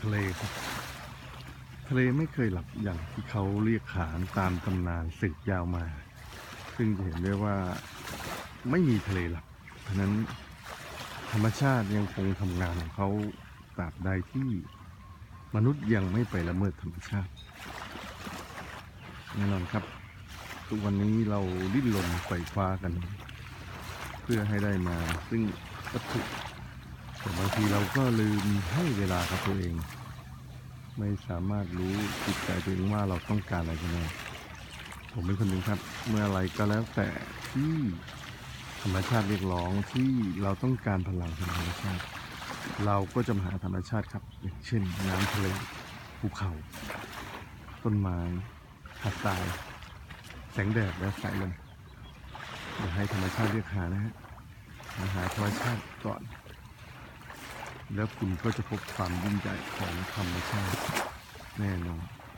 ทะเลครับทะเลไม่เคยหลับอย่างที่เขาเรียกขานตามตำนานสืบยาวมาซึ่งจะเห็นได้ว่าไม่มีทะเลหลับเพราะนั้นธรรมชาติยังคงทำงานของเขาตราบใดที่มนุษย์ยังไม่ไปละเมิดธรรมชาติแน่นอนครับทุกวันนี้เราดิ้นรนไขว่คว้ากันเพื่อให้ได้มาซึ่งวัตถุแต่บางทีเราก็ลืมให้เวลากับตัวเองไม่สามารถรู้จิตใจตัวเองว่าเราต้องการอะไรกันแน่ผมเป็นคนหนึ่งครับเมื่ออะไรก็แล้วแต่ที่ธรรมชาติเรียกร้องที่เราต้องการพลังของธรรมชาติเราก็จะมาหาธรรมชาติครับอย่างเช่นน้ำทะเลภูเขาต้นไม้หาดทรายแสงแดดและสายลมอย่าให้ธรรมชาติเรียกหานะฮะมาหาธรรมชาติก่อนแล้วคุณก็จะพบความยิ่งใหญ่ของธรรมชาติแน่นอน